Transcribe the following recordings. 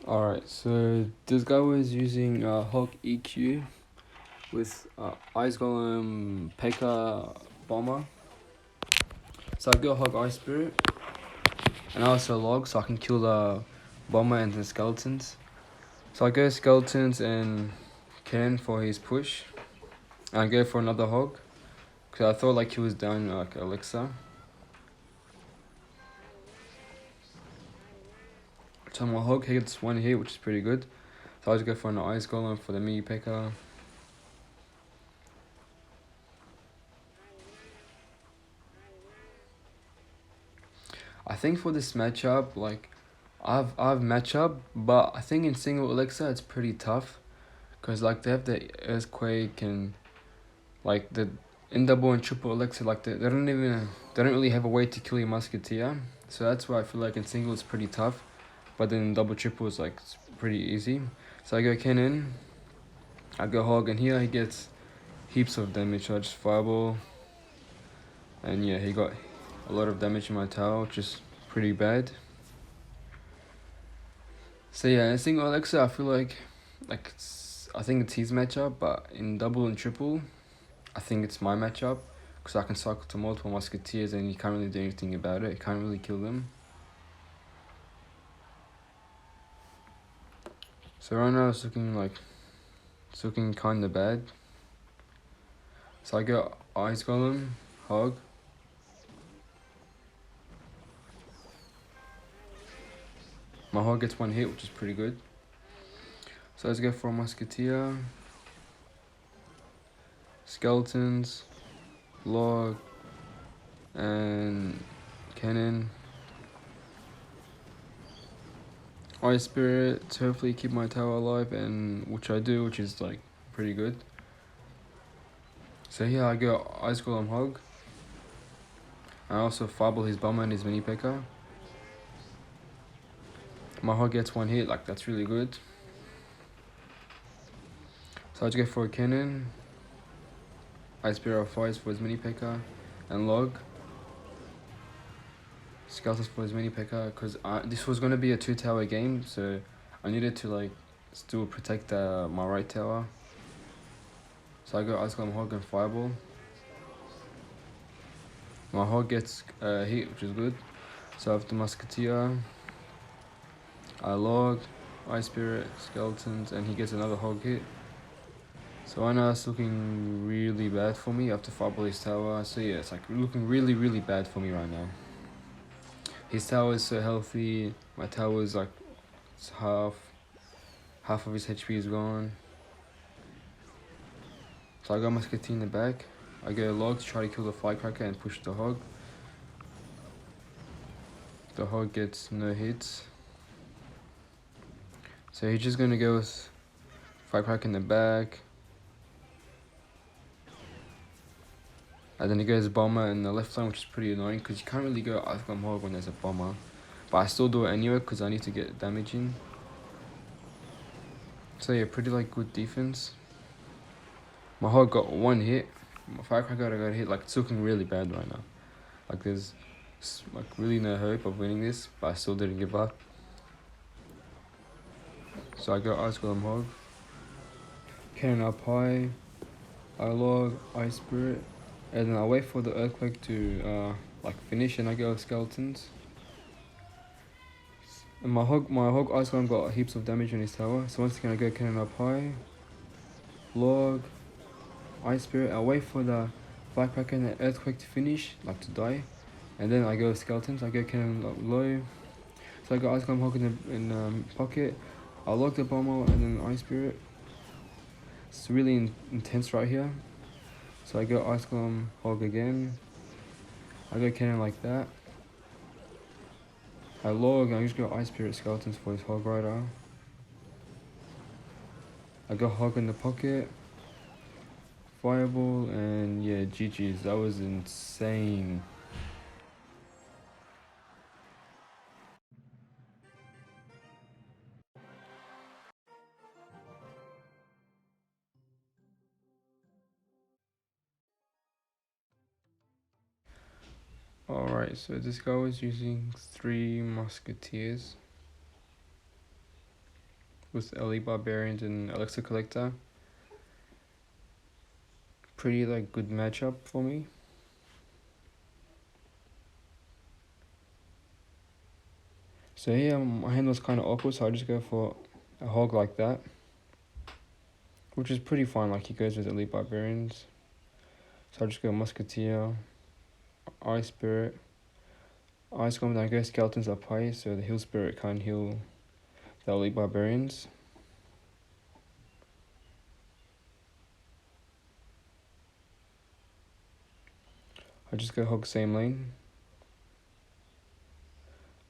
Alright, so this guy was using Hog EQ with Ice Golem P.E.K.K.A Bomber. So I got Hog Ice Spirit and also Log so I can kill the Bomber and the Skeletons. So I go Skeletons and Ken for his push. And I go for another Hog because I thought like he was down like Elixir. So my Hog hits one hit, which is pretty good. So I just go for an Ice Golem for the mini P.E.K.K.A. I think for this matchup, like I've matchup, but I think in single Elixir it's pretty tough, cause like they have the Earthquake and like the in double and triple Elixir, like they don't really have a way to kill your Musketeer, so that's why I feel like in single it's pretty tough, but then in double triple is like it's pretty easy. So I go Cannon, I go Hog, and here he gets heaps of damage. So I just Fireball, and yeah, he got a lot of damage in my tower, which is pretty bad. So yeah, in single Alexa, I feel like I think it's his matchup, but in double and triple, I think it's my matchup because I can cycle to multiple Musketeers and you can't really do anything about it. You can't really kill them. So right now it's looking kind of bad. So I got Ice Golem, Hog. My Hog gets one hit, which is pretty good. So let's go for a Musketeer, Skeletons, Log, and Cannon. Ice Spirit to hopefully keep my tower alive, and which I do, which is like pretty good. So here I go Ice Golem Hog. I also Fireball his Bomber and his Mini P.E.K.K.A. My Hog gets one hit, like that's really good. So I just go for a Cannon. Ice Spirit fires for his Mini P.E.K.K.A. and Log. Skeletons for his Mini P.E.K.K.A. because this was gonna be a 2-tower game, so I needed to like still protect my right tower. So I go Ice Golem Hog and Fireball. My Hog gets hit, which is good. So after Musketeer, I Log, Ice Spirit, Skeletons, and he gets another Hog hit. So right now it's looking really bad for me after Fireball his tower. So yeah, it's like looking really bad for me right now. His tower is so healthy. My tower is like it's half of his HP is gone. So I got Musketeer in the back. I get a Log to try to kill the Firecracker and push the Hog. The Hog gets no hits. So he's just gonna go with Firecracker in the back. And then he goes Bomber in the left line, which is pretty annoying because you can't really go Ice Golem Hog when there's a Bomber. But I still do it anyway because I need to get damage in. So yeah, pretty like good defense. My Hog got one hit. My Firecracker got a hit. Like it's looking really bad right now. Like there's like really no hope of winning this, but I still didn't give up. So I got Ice Golem Hog. Cannon up high. I Log Ice Spirit. And then I wait for the Earthquake to like finish and I go with Skeletons. And my Hog Ice Golem got heaps of damage on his tower. So once again I go Cannon up high. Log Ice Spirit. I wait for the Firecracker and the Earthquake to finish, like to die. And then I go with Skeletons. I go Cannon low. So I got Ice Golem Hog in the pocket. I Log the Bomber and then Ice Spirit. It's really intense right here. So I go Ice Golem Hog again. I go Cannon like that. I Log, I just go Ice Spirit Skeletons for his Hog Rider. I got Hog in the pocket. Fireball, and yeah, GG's. That was insane. Alright, so this guy was using 3 Musketeers. with elite barbarians and elixir collector. Pretty like good matchup for me. So yeah, my hand was kind of awkward, so I just go for a hog like that, which is pretty fine. Like he goes with elite barbarians, so I just go musketeer, ice spirit, ice golem. I go skeletons up high, so the heal spirit can't heal the elite barbarians. I just go hog same lane.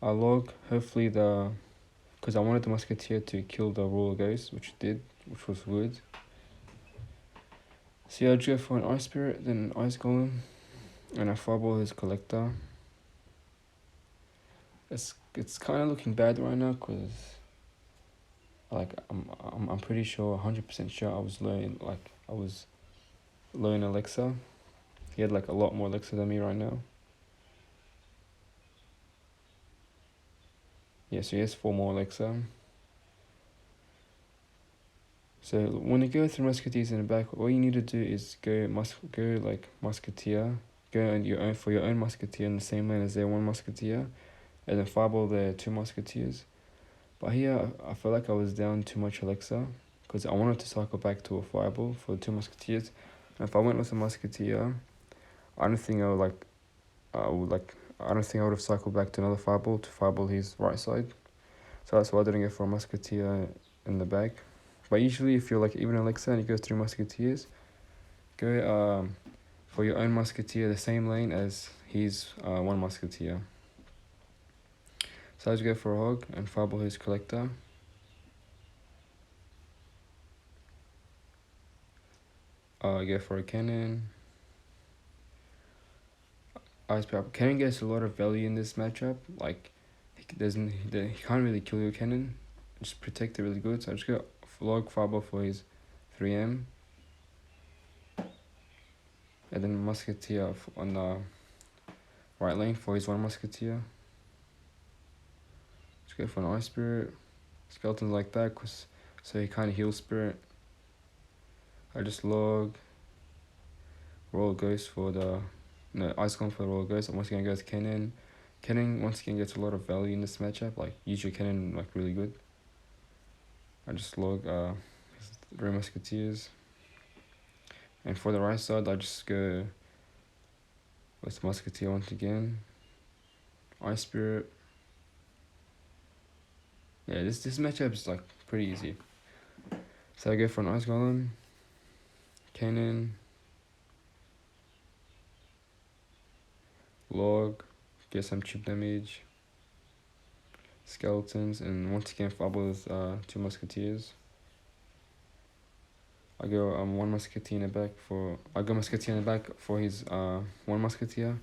I log hopefully because I wanted the musketeer to kill the royal ghost, which it did, which was good. So yeah, I just go for an ice spirit, then an ice golem, and I fireball his collector. It's kind of looking bad right now because like I'm pretty sure 100% sure I was low in elixir. He had like a lot more elixir than me right now. Yeah, so he has 4 more elixir. So when you go through musketeers in the back, all you need to do is go like musketeer, go on your own for your own musketeer in the same lane as their one musketeer, and then fireball their 2 musketeers. But here I felt like I was down too much elixir because I wanted to cycle back to a fireball for the 2 musketeers. And if I went with a musketeer, I don't think I don't think I would have cycled back to another fireball to fireball his right side. So that's why I didn't go for a musketeer in the back. But usually if you're like even elixir and you go through musketeers, go for your own musketeer the same lane as his 1 musketeer. So I just go for a hog and fireball his collector. I go for a cannon. Ice power. Cannon gets a lot of value in this matchup. Like he can't really kill your cannon. Just protect it really good. So I just go log fireball for his 3M. And then musketeer on the right lane for his 1 musketeer. Just go for an ice spirit. Skeletons like that, so he can't heal spirit. I just log royal ghost for the ice golem for the royal ghost. And once again goes cannon. Cannon once again gets a lot of value in this matchup. Like use your cannon like really good. I just log 3 musketeers. And for the right side I just go with musketeer once again. Ice spirit. Yeah, this matchup is like pretty easy. So I go for an ice golem, cannon, log, get some chip damage, skeletons, and once again fireball with 2 musketeers. I go 1 musketeer in the back for his 1 musketeer,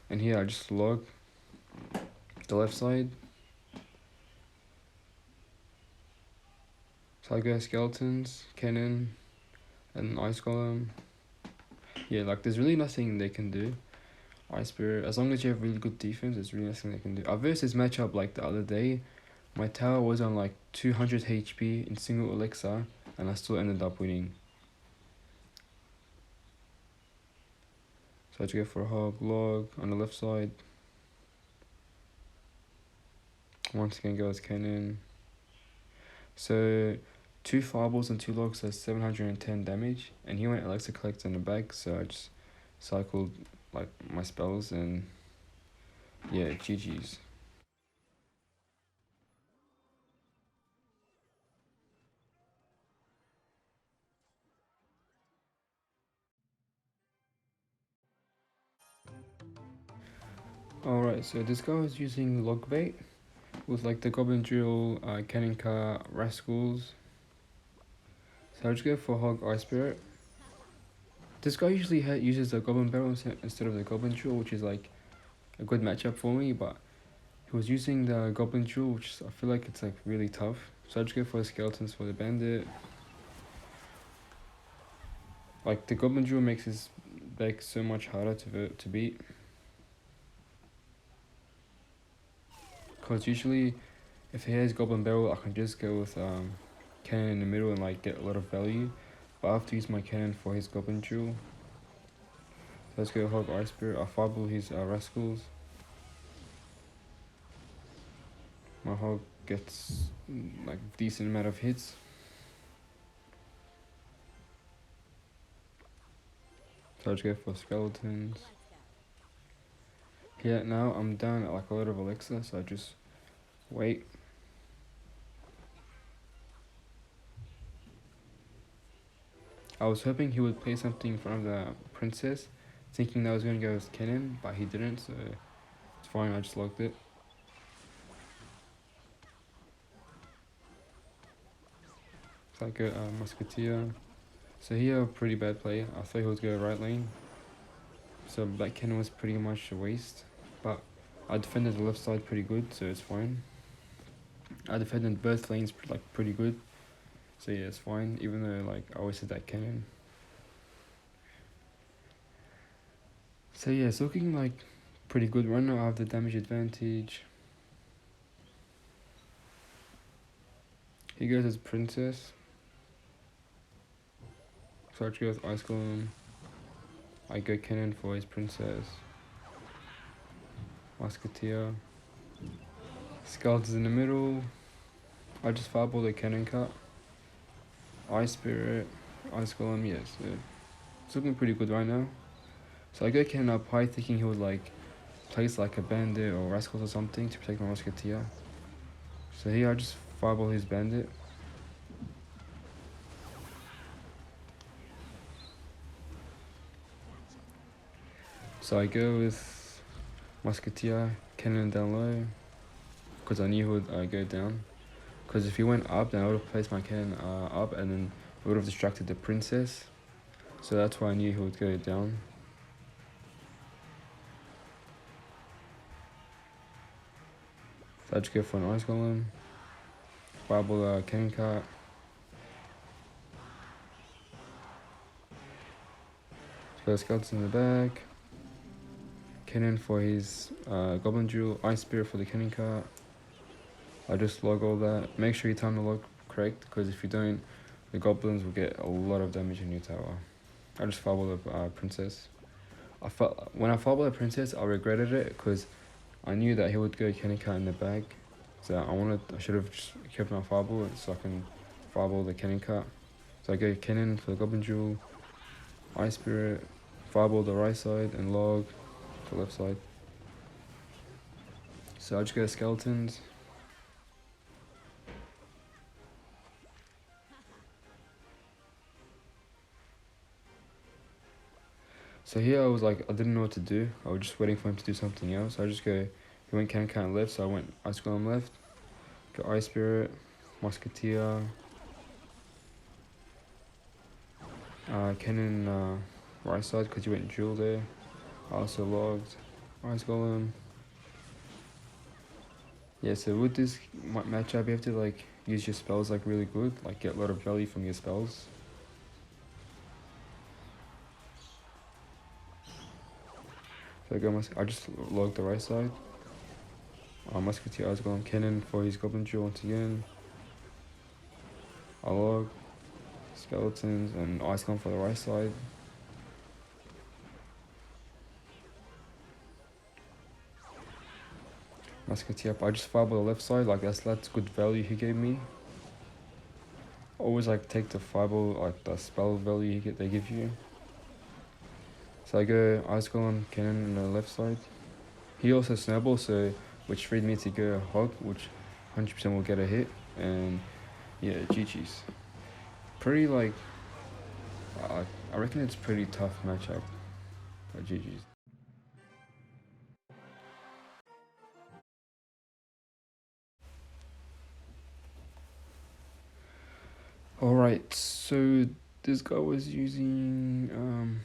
and here I just log the left side. So I go skeletons, cannon, and ice golem. Yeah, like there's really nothing they can do. Ice spirit, as long as you have really good defense, there's really nothing they can do. I versed this matchup like the other day. My tower was on like 200 HP in single elixir, and I still ended up winning. So I had to go for a hog log on the left side. Once again goes cannon. So 2 fireballs and 2 logs, that's 710 damage. And he went elixir collector in the back, so I just cycled like my spells and yeah, GG's. Alright, so this guy was using log bait with like the goblin drill, cannon car, rascals. So I just go for hog ice spirit. This guy usually uses the goblin barrel instead of the goblin drill, which is like a good matchup for me, but he was using the goblin drill, which I feel like it's like really tough. So I just go for the skeletons for the bandit. Like the goblin drill makes his deck so much harder to beat. Cause usually if he has goblin barrel, I can just go with cannon in the middle and like get a lot of value. But I have to use my cannon for his goblin jewel. So let's go Hog Ice Spirit. I fireball his rascals. My hog gets like decent amount of hits. So I just go for skeletons. Yeah, now I'm down at like a lot of elixir, so I just wait. I was hoping he would play something in front of the princess, thinking that I was going to go with cannon, but he didn't, so it's fine, I just logged it. So I go Musketeer. So he had a pretty bad play. I thought he would go right lane. So that cannon was pretty much a waste, but I defended the left side pretty good, so it's fine. I defended both lanes like pretty good, so yeah, it's fine, even though like I always had that cannon. So yeah, it's looking like pretty good right now. I have the damage advantage. He goes as princess. So I go with Ice Golem. I go cannon for his princess. Musketeer. Skeletons in the middle. I just fireball the cannon cut. Ice Spirit. Ice Golem, yes. Yeah, it's looking pretty good right now. So I go cannon up high thinking he would like place like a bandit or rascals or something to protect my musketeer. So here I just fireball his bandit. So I go with musketeer, cannon down low, because I knew he would go down. Because if he went up, then I would have placed my cannon up, and then it would have distracted the princess. So that's why I knew he would go down. So I just go for an ice golem, fireball cannon cart. So skeletons in the back. Cannon for his goblin jewel, ice spirit for the cannon cart. I just log all that. Make sure you time the log correct, because if you don't, the goblins will get a lot of damage in your tower. I just fireball the princess. When I fireball the princess, I regretted it because I knew that he would go cannon cart in the bag. So I should have just kept my fireball so I can fireball the cannon cart. So I go cannon for the goblin jewel, ice spirit, fireball the right side, and log the left side. So I just go skeletons. So here I was like, I didn't know what to do. I was just waiting for him to do something else. I just go, he went cannon left, so I went ice golem left. Go ice spirit, musketeer, cannon right side because you went jewel there. I also logged ice golem. Yeah, so with this matchup, you have to like use your spells like really good, like get a lot of value from your spells. So I just logged the right side. Musketeer, ice golem, cannon for his goblin jewel once again. I log skeletons and ice golem for the right side. Musketeer, I just fireball the left side, like that's good value he gave me. Always like take the fireball, like the spell value they give you. So I go ice golem, cannon on the left side. He also snowball, so which freed me to go hog, which 100% will get a hit, and yeah, GG's. Pretty like, I reckon it's pretty tough matchup, but GG's. Alright, so this guy was using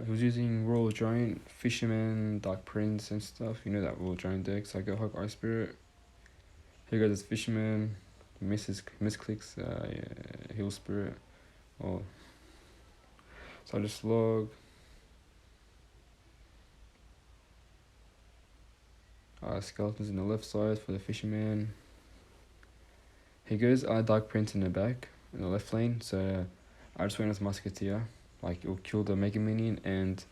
he was using Royal Giant, Fisherman, Dark Prince and stuff. You know that Royal Giant deck. So I go Hog Ice Spirit. Here goes this Fisherman, misclicks, yeah, Heal Spirit. Oh, so I just log. Skeletons in the left side for the Fisherman. He goes Dark Prince in the back, in the left lane, so I just went as Musketeer. Like, it'll kill the Mega Minion and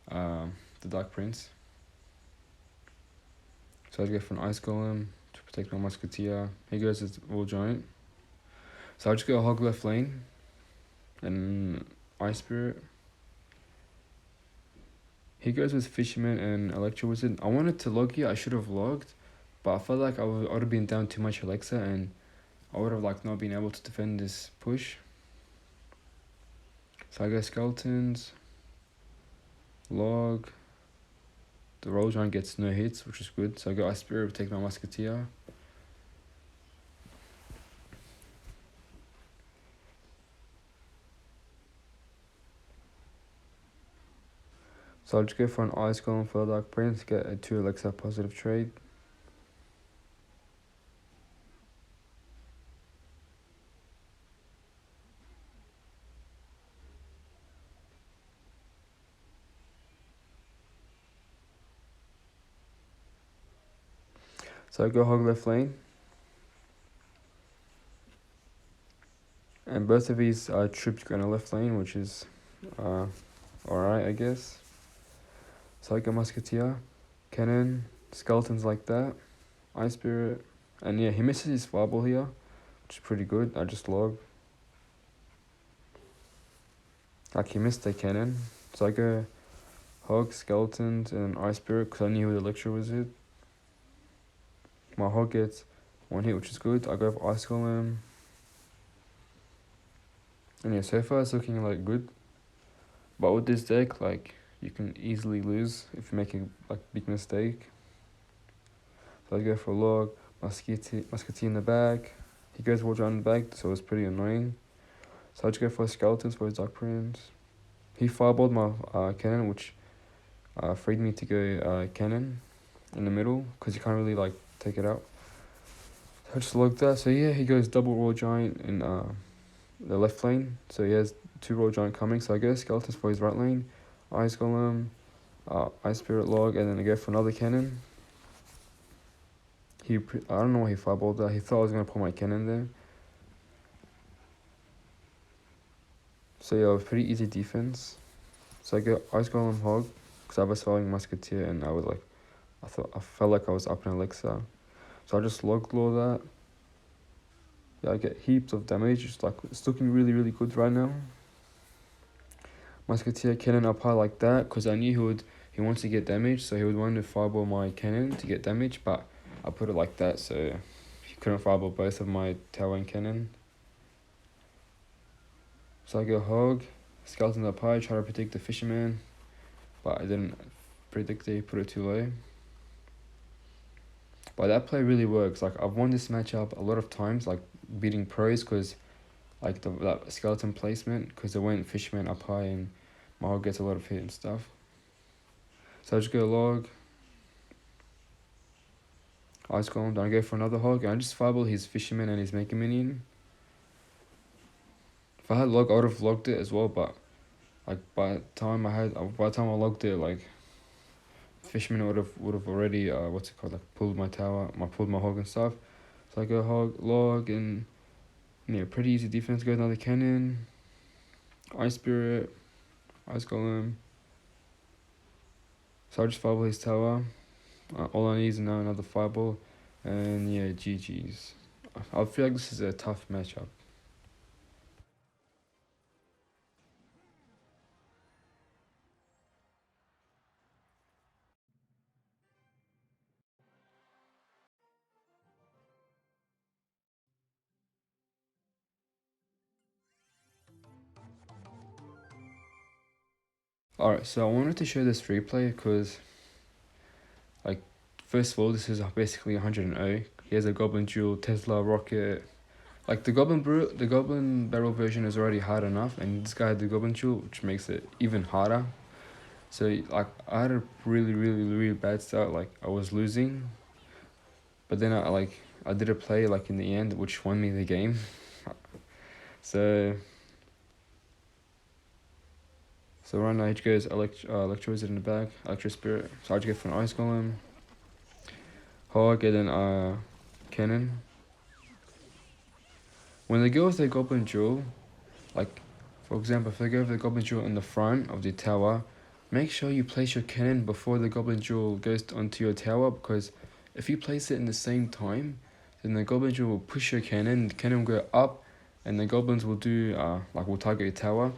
the Dark Prince. So I'd go for an Ice Golem to protect my Musketeer. He goes as War Giant. So I'll just go Hog left lane and Ice Spirit. He goes with Fisherman and Electro Wizard. I wanted to log here, I should have logged, but I felt like I would have been down too much Alexa and I would have like not been able to defend this push. So I go Skeletons, log. The Roll Giant gets no hits, which is good. So I go Ice Spirit to take my Musketeer. So I'll just go for an Ice Golem for the Dark Prince, get a 2 Alexa positive trade. So I go Hog left lane. And both of these troops go in the left lane, which is alright, I guess. So I go Musketeer, Cannon, Skeletons like that, Ice Spirit. And yeah, he misses his Fireball here, which is pretty good. I just log. Like, he missed the Cannon. So I go Hog, Skeletons, and Ice Spirit because I knew the Electro Wizard. My Hog gets 1 hit, which is good. I go for Ice Golem. And yeah, so far it's looking like good. But with this deck, like, you can easily lose if you make a like big mistake. So I go for log, Musketeer in the back. He goes War Giant in the back, so it's pretty annoying. So I just go for Skeletons for his Dark Prince. He fireballed my cannon, which freed me to go cannon in the middle, because you can't really like take it out. So I just logged that. So yeah, he goes double War Giant in the left lane. So he has 2 War Giant coming. So I go Skeletons for his right lane, Ice Golem, Ice Spirit log, and then I go for another cannon. I don't know why he fireballed that. He thought I was going to put my cannon there. So yeah, it was pretty easy defense. So I go Ice Golem Hog, because I was following Musketeer and I felt like I was up in Elixir. So I just logged all that. Yeah, I get heaps of damage. It's looking really, really good right now. Musketeer cannon up high like that, because I knew he wants to get damage, so he would want to fireball my cannon to get damage, but I put it like that, so he couldn't fireball both of my tower and cannon. So I go Hog, Skeleton up high, try to predict the Fisherman, but I didn't predict it, he put it too low. But that play really works. Like, I've won this matchup a lot of times, like beating pros, because like that skeleton placement, because it went Fisherman up high and my Hog gets a lot of hit and stuff. So I just go log, Ice Golem, then I go for another Hog, and I just fireball his Fisherman and his Mega Minion. If I had log, I would have logged it as well, but like by the time I logged it, like Fisherman would have already pulled my tower, pulled my Hog and stuff. So I go Hog, log, and yeah, pretty easy defense. Go another cannon, Ice Spirit, Ice Golem. So I just fireball his tower. All I need is now another fireball, and yeah, GG's. I feel like this is a tough matchup. Alright, so I wanted to show this replay because, like, first of all, this is basically 100-0. He has a Goblin Duel, Tesla, Rocket. Like, the Goblin Barrel version is already hard enough, and this guy had the Goblin Duel, which makes it even harder. So, like, I had a really, really, really bad start. Like, I was losing, but then I did a play, like, in the end, which won me the game. So right now he goes Electro Wizard in the back, Electro Spirit. So I just go for an Ice Golem, Hog, and then Cannon. When they go with the Goblin Jewel, like, for example, if they go with the Goblin Jewel in the front of the tower, make sure you place your cannon before the Goblin Jewel goes onto your tower, because if you place it in the same time, then the Goblin Jewel will push your cannon, the cannon will go up, and the goblins will do, will target your tower.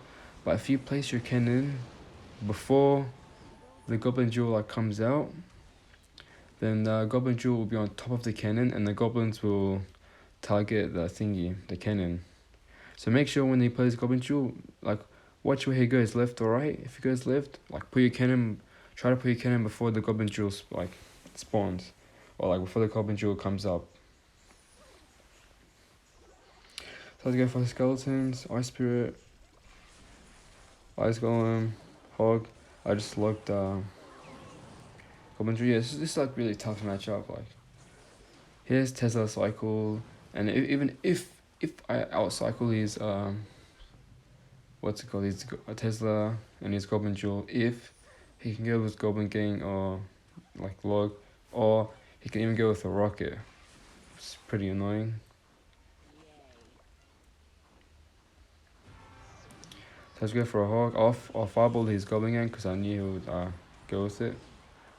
But if you place your cannon before the Goblin Jewel, comes out, then the Goblin Jewel will be on top of the cannon, and the goblins will target the cannon. So make sure when he plays Goblin Jewel, watch where he goes, left or right. If he goes left, try to put your cannon before the Goblin Jewel spawns, or before the Goblin Jewel comes up. So let's go for the skeletons, Ice Spirit, Ice Golem, Hog. I just looked Goblin Jewel. Yeah, this is really tough matchup. Here's Tesla Cycle, and even if I outcycle his his Tesla and his Goblin Jewel, if he can go with Goblin Gang or Log, or he can even go with a Rocket. It's pretty annoying. So let's go for a Hog. I'll fireball his Goblin Gang because I knew he would go with it.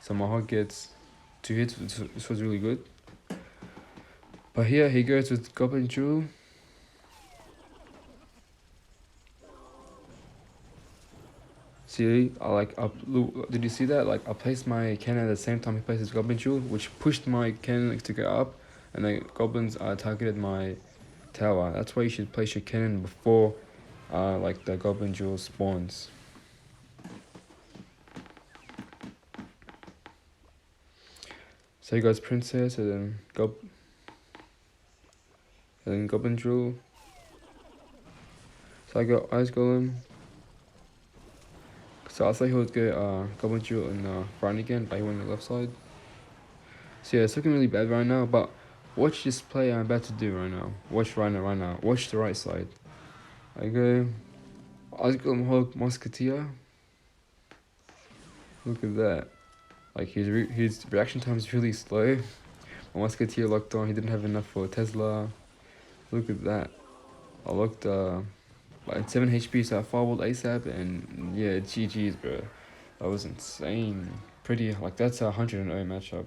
So my Hog gets 2 hits, which was really good. But here he goes with Goblin Jewel. See, did you see that? I placed my cannon at the same time he placed his Goblin Jewel, which pushed my cannon to go up, and the goblins targeted my tower. That's why you should place your cannon before the Goblin Jewel spawns. So you guys Princess and then Goblin Jewel. So I got Ice Golem. So I thought he would go Goblin Jewel in the front again, but he went on the left side. So yeah, it's looking really bad right now, but watch this play I'm about to do right now. Watch right now. Watch the right side. I go Ice Golem Hog Musketeer. Look at that. His reaction time is really slow. My Musketeer locked on, he didn't have enough for Tesla. Look at that. I looked at 7 HP, so I fireballed ASAP, and yeah, GG's, bro. That was insane. That's a 100-0 matchup.